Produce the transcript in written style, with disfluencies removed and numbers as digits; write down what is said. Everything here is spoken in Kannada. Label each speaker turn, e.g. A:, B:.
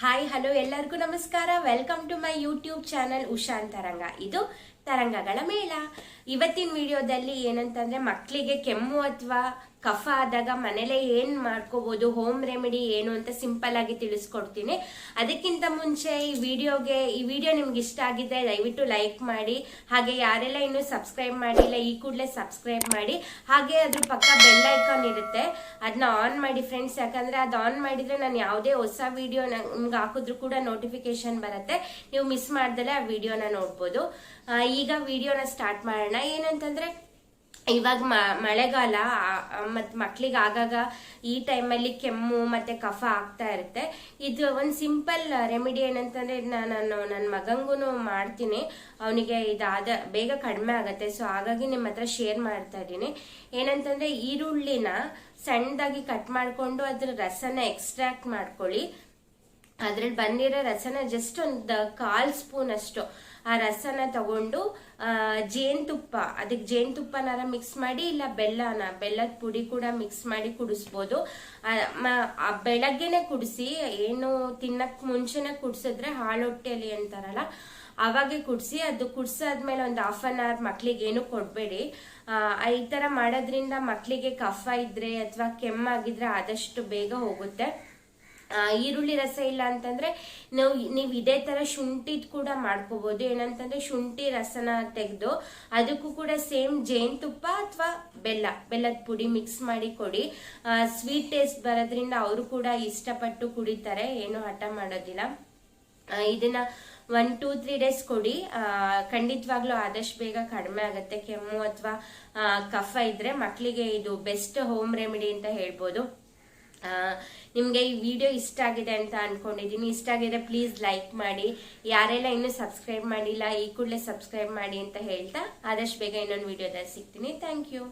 A: ಹಾಯ್ ಹಲೋ ಎಲ್ಲರಿಗೂ ನಮಸ್ಕಾರ. Welcome to my YouTube channel ಉಷಾನ್ ತರಂಗ. ಇದು ತರಂಗಗಳ ಮೇಳ. ಇವತ್ತಿನ ವಿಡಿಯೋದಲ್ಲಿ ಏನಂತಂದ್ರೆ ಮಕ್ಕಳಿಗೆ ಕೆಮ್ಮು ಅಥವಾ ಕಫ ಆದಾಗ ಮನೇಲೆ ಏನ್ ಮಾಡ್ಕೋಬಹುದು, ಹೋಮ್ ರೆಮಿಡಿ ಏನು ಅಂತ ಸಿಂಪಲ್ ಆಗಿ ತಿಳಿಸ್ಕೊಡ್ತೀನಿ. ಅದಕ್ಕಿಂತ ಮುಂಚೆ ಈ ವಿಡಿಯೋ ನಿಮ್ಗೆ ಇಷ್ಟ ಆಗಿದೆ ದಯವಿಟ್ಟು ಲೈಕ್ ಮಾಡಿ. ಹಾಗೆ ಯಾರೆಲ್ಲ ಇನ್ನೂ ಸಬ್ಸ್ಕ್ರೈಬ್ ಮಾಡಿಲ್ಲ ಈ ಕೂಡಲೇ ಸಬ್ಸ್ಕ್ರೈಬ್ ಮಾಡಿ. ಹಾಗೆ ಅದ್ರ ಪಕ್ಕ ಬೆಲ್ ಐಕಾನ್ ಇರುತ್ತೆ, ಅದನ್ನ ಆನ್ ಮಾಡಿ ಫ್ರೆಂಡ್ಸ್. ಯಾಕಂದ್ರೆ ಅದು ಆನ್ ಮಾಡಿದ್ರೆ ನಾನು ಯಾವುದೇ ಹೊಸ ವಿಡಿಯೋ ನಿಮ್ಗೆ ಹಾಕಿದ್ರು ಕೂಡ ನೋಟಿಫಿಕೇಶನ್ ಬರುತ್ತೆ, ನೀವು ಮಿಸ್ ಮಾಡ್ದಲೆ ಆ ವಿಡಿಯೋನ ನೋಡ್ಬೋದು. ಈಗ ವಿಡಿಯೋನ ಸ್ಟಾರ್ಟ್ ಮಾಡೋಣ. ಏನಂತಂದ್ರೆ ಇವಾಗ ಮಳೆಗಾಲ ಮತ್ ಮಕ್ಳಿಗೆ ಆಗಾಗ ಈ ಟೈಮಲ್ಲಿ ಕೆಮ್ಮು ಮತ್ತೆ ಕಫ ಆಗ್ತಾ ಇರುತ್ತೆ. ಇದು ಒಂದು ಸಿಂಪಲ್ ರೆಮಿಡಿ ಏನಂತಂದ್ರೆ ನಾನು ನನ್ನ ಮಗಂಗೂ ಮಾಡ್ತೀನಿ, ಅವನಿಗೆ ಇದಾದ ಬೇಗ ಕಡಿಮೆ ಆಗತ್ತೆ. ಸೊ ಹಾಗಾಗಿ ನಿಮ್ಮ ಹತ್ರ ಶೇರ್ ಮಾಡ್ತಾ ಇದ್ದೀನಿ. ಏನಂತಂದ್ರೆ ಈರುಳ್ಳಿನ ಸಣ್ಣದಾಗಿ ಕಟ್ ಮಾಡ್ಕೊಂಡು ಅದ್ರ ರಸನ ಎಕ್ಸ್ಟ್ರಾಕ್ಟ್ ಮಾಡ್ಕೊಳ್ಳಿ. ಅದ್ರಲ್ಲಿ ಬಂದಿರೋ ರಸನ ಜಸ್ಟ್ ಒಂದು 1/4 ಸ್ಪೂನ್ ಅಷ್ಟು ಆ ರಸನ ತಗೊಂಡು ಜೇನುತುಪ್ಪ, ಅದಕ್ಕೆ ಜೇನುತುಪ್ಪನಾರ ಮಿಕ್ಸ್ ಮಾಡಿ, ಇಲ್ಲ ಬೆಲ್ಲದ ಪುಡಿ ಕೂಡ ಮಿಕ್ಸ್ ಮಾಡಿ ಕುಡಿಸ್ಬೋದು. ಬೆಳಗ್ಗೆನೆ ಕುಡಿಸಿ, ಏನು ತಿನ್ನಕ್ ಮುಂಚೆನೆ ಕುಡಿಸಿದ್ರೆ ಹಾಳೊಟ್ಟೆಲಿ ಅಂತಾರಲ್ಲ ಅವಾಗೆ ಕುಡಿಸಿ. ಅದು ಕುಡ್ಸಾದ್ಮೇಲೆ ಒಂದು 1/2 hour ಮಕ್ಳಿಗೆ ಏನು ಕೊಡ್ಬೇಡಿ. ಈ ತರ ಮಾಡೋದ್ರಿಂದ ಮಕ್ಳಿಗೆ ಕಫ ಇದ್ರೆ ಅಥವಾ ಕೆಮ್ಮಾಗಿದ್ರೆ ಆದಷ್ಟು ಬೇಗ ಹೋಗುತ್ತೆ. ಈರುಳ್ಳಿ ರಸ ಇಲ್ಲ ಅಂತಂದ್ರೆ ನೀವು ಇದೇ ತರ ಶುಂಠಿದ್ ಕೂಡ ಮಾಡ್ಕೋಬಹುದು. ಏನಂತಂದ್ರೆ ಶುಂಠಿ ರಸನ ತೆಗೆದು ಅದಕ್ಕೂ ಕೂಡ ಸೇಮ್ ಜೇನುತುಪ್ಪ ಅಥವಾ ಬೆಲ್ಲದ ಪುಡಿ ಮಿಕ್ಸ್ ಮಾಡಿ ಕೊಡಿ. ಸ್ವೀಟ್ ಟೇಸ್ಟ್ ಬರೋದ್ರಿಂದ ಅವರು ಕೂಡ ಇಷ್ಟಪಟ್ಟು ಕುಡಿತಾರೆ, ಏನು ಹಠ ಮಾಡೋದಿಲ್ಲ. ಇದನ್ನ 1-2-3 days ಕೊಡಿ, ಖಂಡಿತವಾಗ್ಲೂ ಆದಷ್ಟು ಬೇಗ ಕಡಿಮೆ ಆಗುತ್ತೆ. ಕೆಮ್ಮು ಅಥವಾ ಕಫ ಇದ್ರೆ ಮಕ್ಕಳಿಗೆ ಇದು ಬೆಸ್ಟ್ ಹೋಮ್ ರೆಮಿಡಿ ಅಂತ ಹೇಳ್ಬೋದು. ನಿಮ್ಗೆ ಈ ವಿಡಿಯೋ ಇಷ್ಟ ಆಗಿದೆ ಅಂತ ಅನ್ಕೊಂಡಿದೀನಿ. ಇಷ್ಟ ಆಗಿದ್ರೆ ಪ್ಲೀಸ್ ಲೈಕ್ ಮಾಡಿ. ಯಾರೆಲ್ಲ ಇನ್ನೂ ಸಬ್ಸ್ಕ್ರೈಬ್ ಮಾಡಿಲ್ಲ ಈ ಕೂಡಲೇ ಸಬ್ಸ್ಕ್ರೈಬ್ ಮಾಡಿ ಅಂತ ಹೇಳ್ತಾ ಆದಷ್ಟು ಬೇಗ ಇನ್ನೊಂದು ವಿಡಿಯೋದಲ್ಲಿ ಸಿಗ್ತೀನಿ. Thank you.